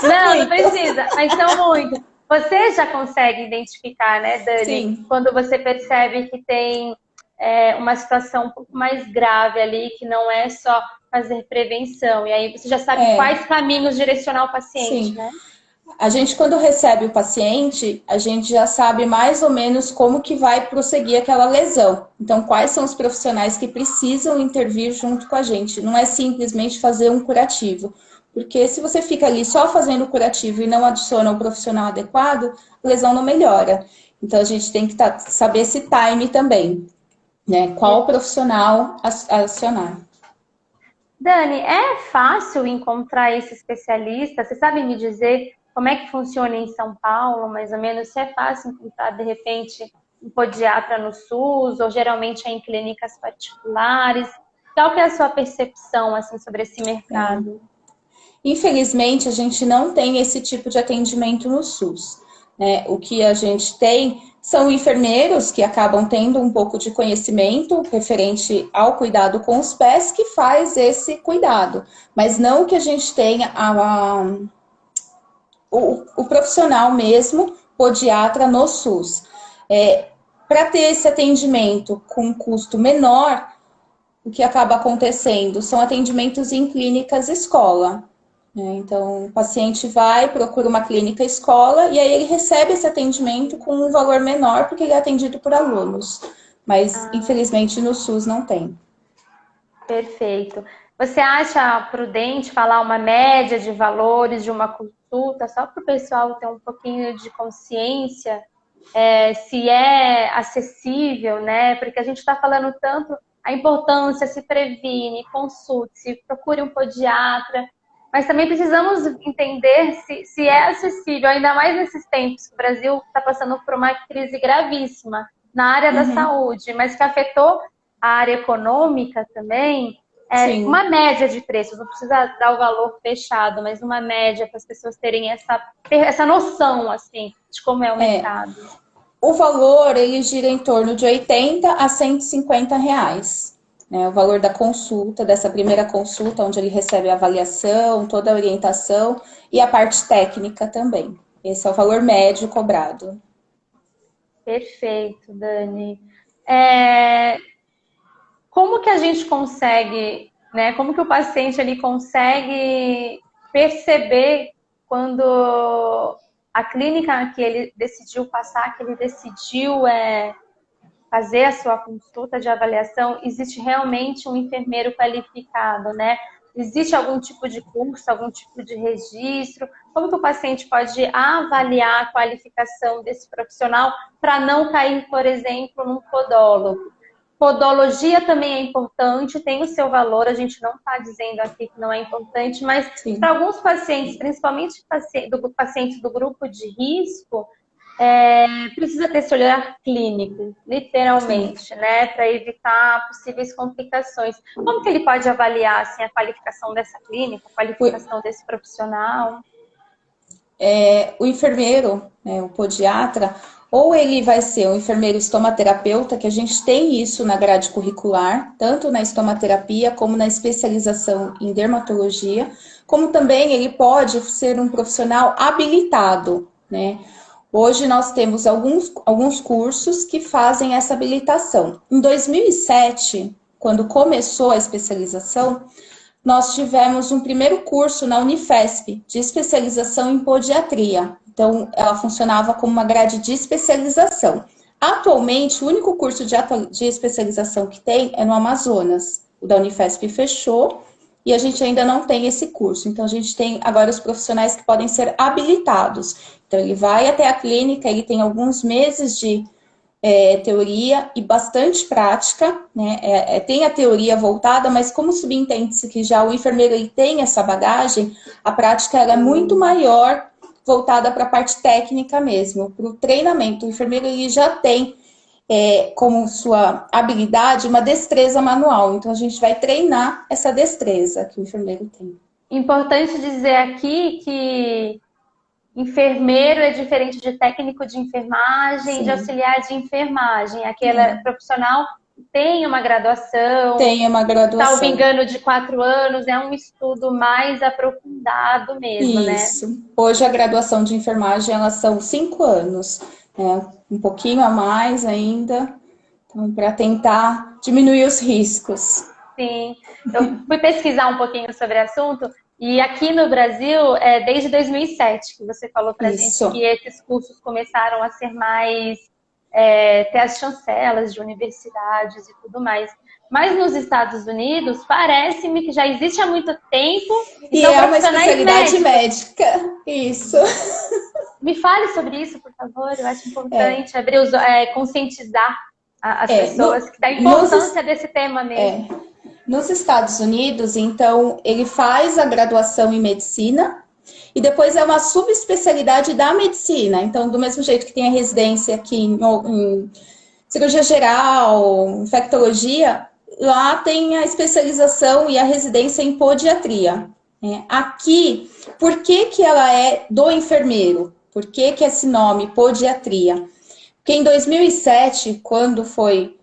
Não, não Muito. precisa, mas são muitos. Você já consegue identificar, né, Dani, Sim. quando você percebe que tem uma situação um pouco mais grave ali, que não é só fazer prevenção, e aí você já sabe É, quais caminhos direcionar o paciente, sim. né? A gente, quando recebe o paciente, a gente já sabe mais ou menos como que vai prosseguir aquela lesão. Então, quais são os profissionais que precisam intervir junto com a gente. Não é simplesmente fazer um curativo. Porque se você fica ali só fazendo o curativo e não adiciona o profissional adequado, a lesão não melhora. Então, a gente tem que saber esse time também, né? Qual profissional acionar. Dani, é fácil encontrar esse especialista? Você sabe me dizer como é que funciona em São Paulo, mais ou menos? Se é fácil encontrar, de repente, um podiatra no SUS, ou geralmente é em clínicas particulares? Qual que é a sua percepção, assim, sobre esse mercado? Infelizmente, a gente não tem esse tipo de atendimento no SUS, né? O que a gente tem são enfermeiros que acabam tendo um pouco de conhecimento referente ao cuidado com os pés, que faz esse cuidado, mas não que a gente tenha o profissional mesmo, podiatra no SUS. Para ter esse atendimento com custo menor, o que acaba acontecendo são atendimentos em clínicas escola. Então, o paciente vai, procura uma clínica escola e aí ele recebe esse atendimento com um valor menor porque ele é atendido por alunos. Mas, infelizmente, no SUS não tem. Perfeito. Você acha prudente falar uma média de valores de uma consulta, só para o pessoal ter um pouquinho de consciência, se é acessível, né? Porque a gente está falando tanto a importância, se previne, consulte, se procure um podiatra, mas também precisamos entender se é acessível, ainda mais nesses tempos que o Brasil está passando por uma crise gravíssima na área da saúde, mas que afetou a área econômica também. Sim. Uma média de preços, não precisa dar o valor fechado, mas uma média para as pessoas terem essa noção, assim, de como é o mercado. O valor, ele gira em torno de 80 a 150 reais. Né? O valor da consulta, dessa primeira consulta, onde ele recebe a avaliação, toda a orientação e a parte técnica também. Esse é o valor médio cobrado. Perfeito, Dani. Como que a gente consegue, né? Como que o paciente ele consegue perceber quando a clínica que ele decidiu passar, que ele decidiu fazer a sua consulta de avaliação, existe realmente um enfermeiro qualificado, né? Existe algum tipo de curso, algum tipo de registro? Como que o paciente pode avaliar a qualificação desse profissional para não cair, por exemplo, num podólogo? Podologia também é importante, tem o seu valor, a gente não está dizendo aqui que não é importante, mas para alguns pacientes, principalmente pacientes do grupo de risco, precisa ter esse olhar clínico, literalmente, né, para evitar possíveis complicações. Como que ele pode avaliar assim, a qualificação dessa clínica, a qualificação desse profissional? O enfermeiro, né, o podiatra, ou ele vai ser um enfermeiro estomaterapeuta, que a gente tem isso na grade curricular, tanto na estomaterapia como na especialização em dermatologia, como também ele pode ser um profissional habilitado, né? Hoje nós temos alguns cursos que fazem essa habilitação. Em 2007, quando começou a especialização, nós tivemos um primeiro curso na Unifesp, de especialização em podiatria. Então, ela funcionava como uma grade de especialização. Atualmente, o único curso de especialização que tem é no Amazonas. O da Unifesp fechou e a gente ainda não tem esse curso. Então, a gente tem agora os profissionais que podem ser habilitados. Então, ele vai até a clínica, ele tem alguns meses de teoria e bastante prática, né? Tem a teoria voltada, mas como subentende-se que já o enfermeiro ele tem essa bagagem, a prática ela é muito maior, voltada para a parte técnica mesmo, para o treinamento. O enfermeiro ele já tem como sua habilidade uma destreza manual, então a gente vai treinar essa destreza que o enfermeiro tem. Importante dizer aqui que enfermeiro é diferente de técnico de enfermagem, Sim. de auxiliar de enfermagem. Aquele profissional tem uma graduação. Tem uma graduação. Salvo engano, de 4 anos, é um estudo mais aprofundado mesmo, Isso. Né? Hoje a graduação de enfermagem, elas são 5 anos, um pouquinho a mais ainda, então, para tentar diminuir os riscos. Sim, eu fui pesquisar um pouquinho sobre o assunto, e aqui no Brasil, desde 2007, que você falou pra gente que esses cursos começaram a ser mais, ter as chancelas de universidades e tudo mais. Mas nos Estados Unidos, parece-me que já existe há muito tempo. E é uma especialidade médica. Isso. Me fale sobre isso, por favor. Eu acho importante abrir conscientizar as pessoas da importância desse tema mesmo. Nos Estados Unidos, então, ele faz a graduação em medicina E depois é uma subespecialidade da medicina. Então, do mesmo jeito que tem a residência aqui em cirurgia geral, infectologia, lá tem a especialização e a residência em podiatria. Aqui, por que que ela é do enfermeiro? Por que que esse nome, podiatria? Porque em 2007, quando foi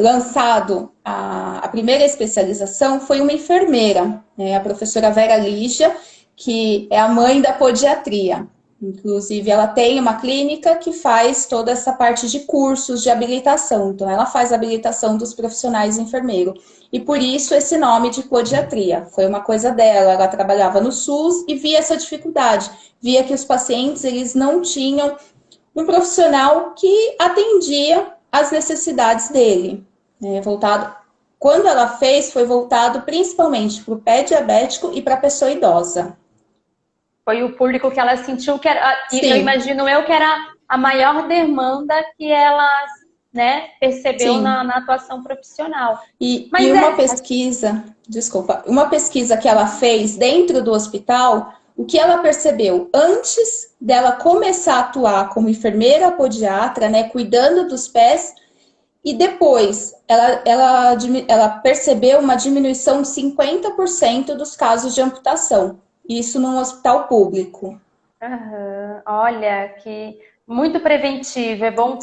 lançado a primeira especialização, foi uma enfermeira, a professora Vera Lígia, que é a mãe da podiatria. Inclusive, ela tem uma clínica que faz toda essa parte de cursos de habilitação. Então, ela faz a habilitação dos profissionais enfermeiro. E por isso esse nome de podiatria. Foi uma coisa dela. Ela trabalhava no SUS e via essa dificuldade. Via que os pacientes, eles não tinham um profissional que atendia às necessidades dele. Voltado. Quando ela fez, foi voltado principalmente para o pé diabético e para a pessoa idosa. Foi o público que ela sentiu que era, Sim. eu imagino eu que era a maior demanda que ela, né, percebeu na atuação profissional. E uma pesquisa, desculpa, uma pesquisa que ela fez dentro do hospital, o que ela percebeu antes dela começar a atuar como enfermeira podiatra, né, cuidando dos pés, e depois ela percebeu uma diminuição de 50% dos casos de amputação. Isso num hospital público. Uhum. Olha, que muito preventivo. É bom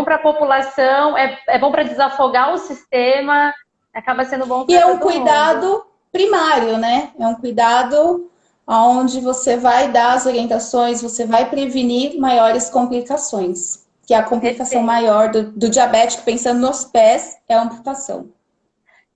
para a população, é bom para desafogar o sistema, acaba sendo bom para todo mundo. E é um cuidado primário, né? É um cuidado onde você vai dar as orientações, você vai prevenir maiores complicações. Que é a complicação maior do diabético, pensando nos pés, é a amputação.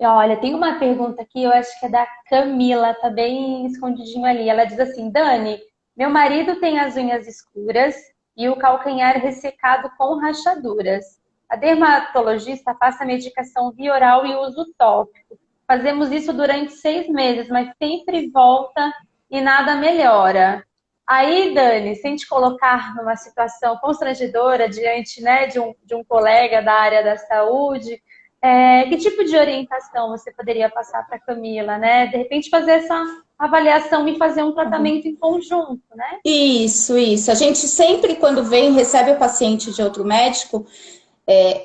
Olha, tem uma pergunta aqui, eu acho que é da Camila, tá bem escondidinho ali. Ela diz assim: Dani, meu marido tem as unhas escuras e o calcanhar ressecado com rachaduras. A dermatologista passa medicação via oral e uso tópico. Fazemos isso durante 6 meses, mas sempre volta e nada melhora. Aí, Dani, sem te colocar numa situação constrangedora diante, né, de um colega da área da saúde, que tipo de orientação você poderia passar para a Camila, né? De repente fazer essa avaliação e fazer um tratamento em conjunto, né? Isso. A gente sempre, quando recebe o paciente de outro médico,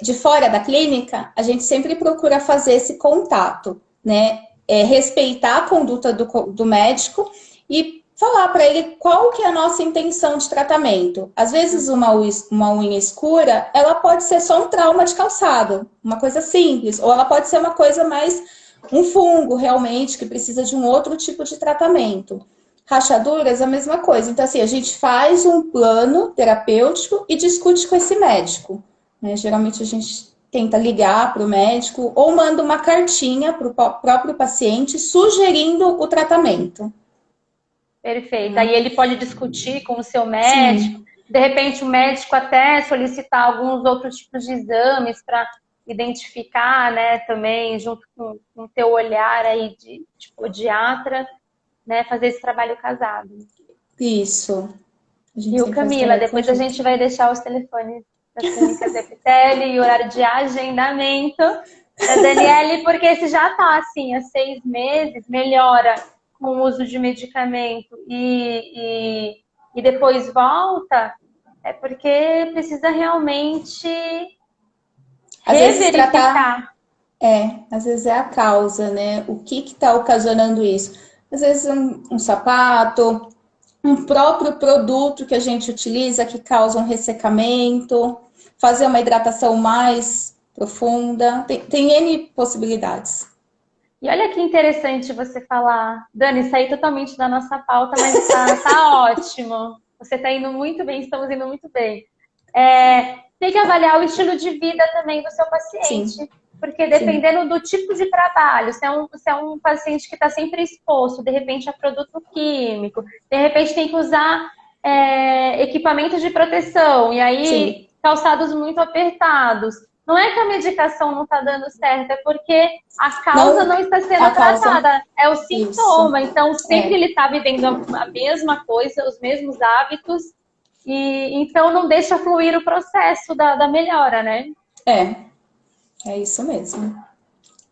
de fora da clínica, a gente sempre procura fazer esse contato, né? Respeitar a conduta do médico e falar para ele qual que é a nossa intenção de tratamento. Às vezes uma unha escura, ela pode ser só um trauma de calçado, uma coisa simples, ou ela pode ser uma coisa mais, um fungo realmente, que precisa de um outro tipo de tratamento. Rachaduras, a mesma coisa. Então, assim, a gente faz um plano terapêutico e discute com esse médico. Geralmente a gente tenta ligar para o médico ou manda uma cartinha para o próprio paciente sugerindo o tratamento. Perfeito. Aí ele pode discutir com o seu médico. Sim. De repente o médico até solicitar alguns outros tipos de exames para identificar, né, também junto com o teu olhar aí de podiatra, né, fazer esse trabalho casado. Isso. Viu, Camila? Depois a gente vai deixar os telefones das clínicas Epiteli e horário de agendamento da Daniele, porque se já está assim há 6 meses, melhora com o uso de medicamento e depois volta, é porque precisa realmente reverificar. Às vezes é a causa, né? O que está ocasionando isso? Às vezes um sapato, um próprio produto que a gente utiliza que causa um ressecamento, fazer uma hidratação mais profunda, tem N possibilidades. E olha que interessante você falar, Dani, saí totalmente da nossa pauta, mas tá ótimo. Você está indo muito bem, estamos indo muito bem. Tem que avaliar o estilo de vida também do seu paciente. Sim. Porque dependendo do tipo de trabalho, se é um paciente que está sempre exposto, de repente, a produto químico, de repente tem que usar equipamentos de proteção, e aí calçados muito apertados. Não é que a medicação não está dando certo, é porque a causa não está sendo tratada. É o sintoma. Isso. Então, sempre ele está vivendo a mesma coisa, os mesmos hábitos, e então não deixa fluir o processo da melhora, né? É isso mesmo.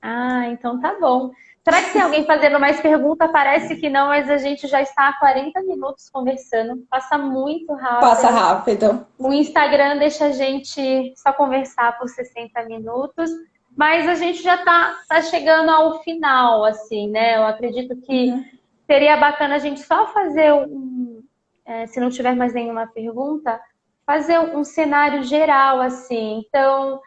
Ah, então tá bom. Será que tem alguém fazendo mais pergunta? Parece que não, mas a gente já está há 40 minutos conversando. Passa muito Passa rápido. rápido. O Instagram deixa a gente só conversar por 60 minutos, mas a gente já tá chegando ao final, assim, né? Eu acredito que Uhum. seria bacana a gente só fazer se não tiver mais nenhuma pergunta, fazer um cenário geral, assim. Então,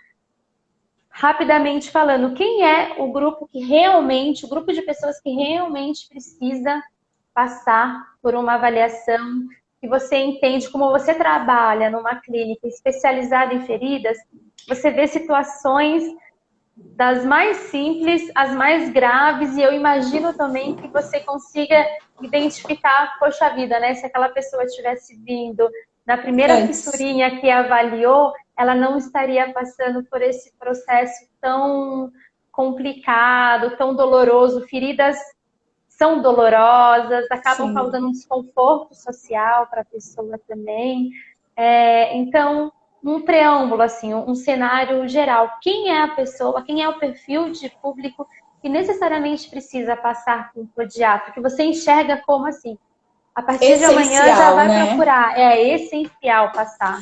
rapidamente falando, quem é o grupo que realmente, o grupo de pessoas que realmente precisa passar por uma avaliação, que você entende como você trabalha numa clínica especializada em feridas, você vê situações das mais simples às mais graves, e eu imagino também que você consiga identificar, poxa vida, né? Se aquela pessoa tivesse vindo na primeira Antes. fissurinha que avaliou, ela não estaria passando por esse processo tão complicado, tão doloroso. Feridas são dolorosas, acabam Sim. causando um desconforto social para a pessoa também. Então, um preâmbulo, assim, um cenário geral. Quem é a pessoa, quem é o perfil de público que necessariamente precisa passar com o podiatra? Que você enxerga como assim? A partir de amanhã já Essencial, vai né? procurar. É essencial passar.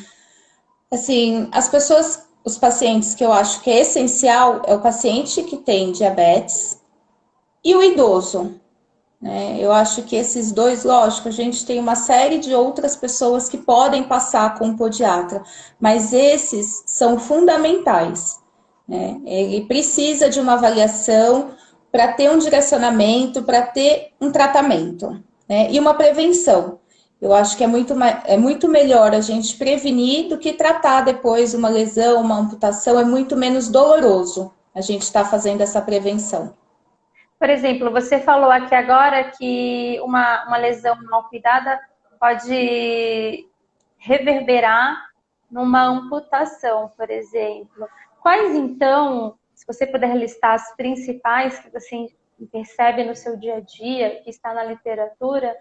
Assim, as pessoas, os pacientes que eu acho que é essencial é o paciente que tem diabetes e o idoso, né? Eu acho que esses dois, lógico, a gente tem uma série de outras pessoas que podem passar com o podiatra, mas esses são fundamentais, né? Ele precisa de uma avaliação para ter um direcionamento, para ter um tratamento, né? E uma prevenção. Eu acho que é muito melhor a gente prevenir do que tratar depois uma lesão, uma amputação, é muito menos doloroso a gente estar fazendo essa prevenção. Por exemplo, você falou aqui agora que uma lesão mal cuidada pode reverberar numa amputação, por exemplo. Quais, então, se você puder listar as principais que você percebe no seu dia a dia, que está na literatura,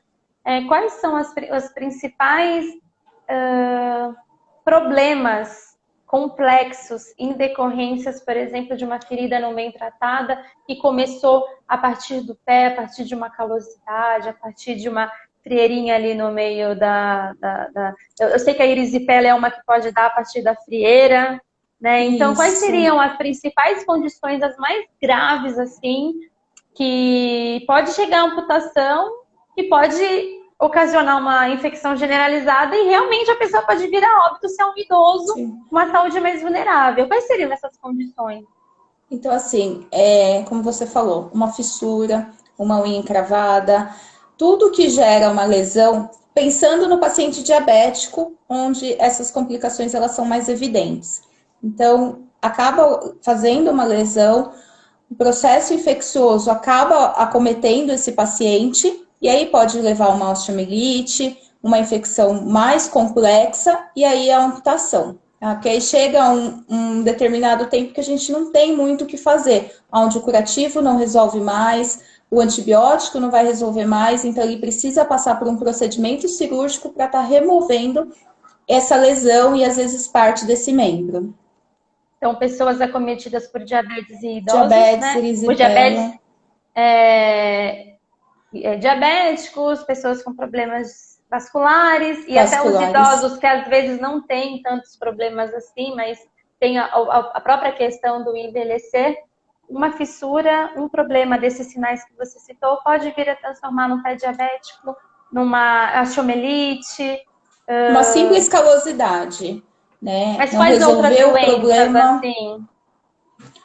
quais são as principais problemas complexos em decorrências, por exemplo, de uma ferida não bem tratada que começou a partir do pé, a partir de uma calosidade, a partir de uma frieirinha ali no meio Eu sei que a erisipela é uma que pode dar a partir da frieira, né? Então, quais Isso. seriam as principais condições, as mais graves, assim, que pode chegar à amputação e pode ocasionar uma infecção generalizada e realmente a pessoa pode vir a óbito se é um idoso Sim. com uma saúde mais vulnerável. Quais seriam essas condições? Então, assim, como você falou, uma fissura, uma unha encravada, tudo que gera uma lesão, pensando no paciente diabético, onde essas complicações elas são mais evidentes. Então, acaba fazendo uma lesão, o processo infeccioso acaba acometendo esse paciente, e aí pode levar a uma osteomielite, uma infecção mais complexa, e aí a amputação. Porque aí chega um determinado tempo que a gente não tem muito o que fazer, onde o curativo não resolve mais, o antibiótico não vai resolver mais, então ele precisa passar por um procedimento cirúrgico para estar removendo essa lesão e às vezes parte desse membro. Então, pessoas acometidas por diabetes e idosos, Diabetes, né? Por diabetes, erisipela, diabéticos, pessoas com problemas vasculares e até os vasculares. idosos que às vezes não têm tantos problemas assim, mas tem a própria questão do envelhecer. Uma fissura, um problema desses sinais que você citou pode vir a transformar num pé diabético, numa osteomielite. Uma simples calosidade, né? Mas Não quais outras resolveu o doenças problema, assim?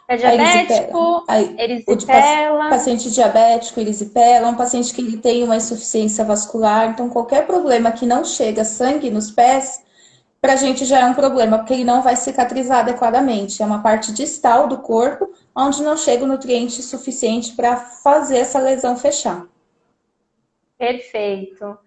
Pé a erisipela. diabético, O erisipela. paciente diabético, erisipela, um paciente que ele tem uma insuficiência vascular, então qualquer problema que não chega sangue nos pés, para a gente já é um problema, porque ele não vai cicatrizar adequadamente. É uma parte distal do corpo onde não chega o nutriente suficiente para fazer essa lesão fechar. Perfeito.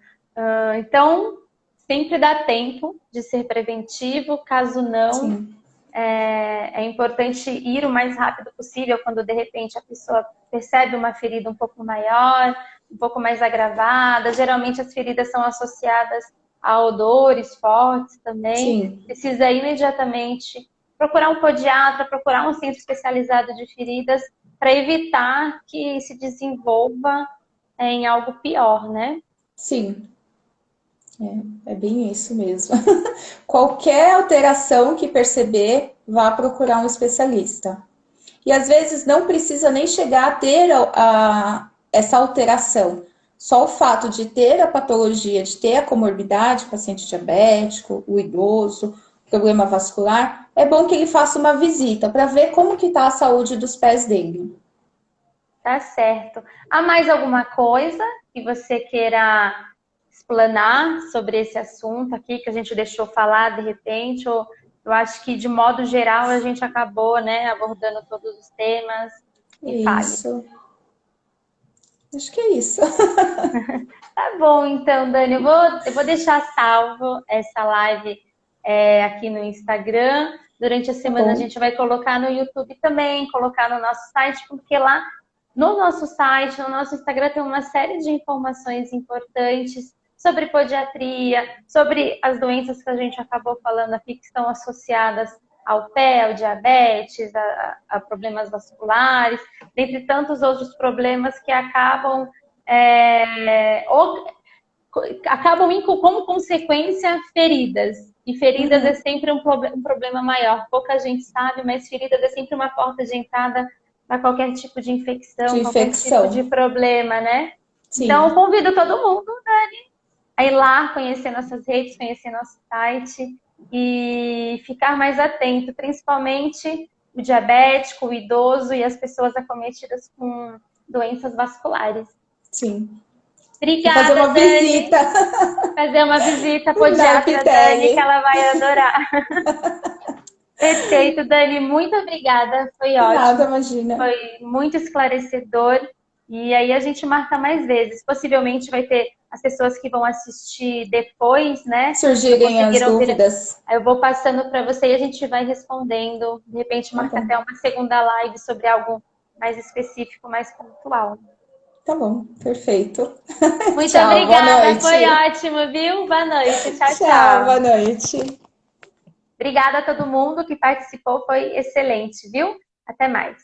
Então, sempre dá tempo de ser preventivo, caso não, Sim, é importante ir o mais rápido possível quando de repente a pessoa percebe uma ferida um pouco maior, um pouco mais agravada. Geralmente as feridas são associadas a odores fortes também. sim, Precisa imediatamente procurar um podiatra, procurar um centro especializado de feridas para evitar que se desenvolva em algo pior, né? Sim, é bem isso mesmo. Qualquer alteração que perceber, vá procurar um especialista. E às vezes não precisa nem chegar a ter essa alteração. Só o fato de ter a patologia, de ter a comorbidade, paciente diabético, o idoso, problema vascular, é bom que ele faça uma visita para ver como que está a saúde dos pés dele. Tá certo. Há mais alguma coisa que você queira explanar sobre esse assunto aqui, que a gente deixou falar de repente? Ou eu acho que, de modo geral, a gente acabou, né, abordando todos os temas. E fale. Isso. Acho que é isso. Tá bom, então, Dani, eu vou deixar salvo essa live aqui no Instagram. Durante a semana a gente vai colocar no YouTube também, colocar no nosso site, porque lá no nosso site, no nosso Instagram, tem uma série de informações importantes sobre podiatria, sobre as doenças que a gente acabou falando aqui, que estão associadas ao pé, ao diabetes, a problemas vasculares, dentre tantos outros problemas que acabam como consequência feridas. E feridas é sempre um problema maior. Pouca gente sabe, mas feridas é sempre uma porta de entrada para qualquer tipo de infecção, qualquer tipo de problema, né? Sim. Então, eu convido todo mundo, Dani, a ir lá, conhecer nossas redes, conhecer nosso site e ficar mais atento, principalmente o diabético, o idoso e as pessoas acometidas com doenças vasculares. Sim. Obrigada, fazer uma Dani. visita. Fazer uma visita podiatra, Dani, que ela vai adorar. Perfeito, Dani. Muito obrigada. Foi ótimo. Nada, imagina. Foi muito esclarecedor. E aí a gente marca mais vezes. Possivelmente vai ter as pessoas que vão assistir depois, né? Surgirem as dúvidas. Aí eu vou passando para você e a gente vai respondendo. De repente marca até uma segunda live sobre algo mais específico, mais pontual. Tá bom, perfeito. Muito tchau, obrigada, boa noite. Foi ótimo, viu? Boa noite, tchau, tchau. Tchau, boa noite. Obrigada a todo mundo que participou, foi excelente, viu? Até mais.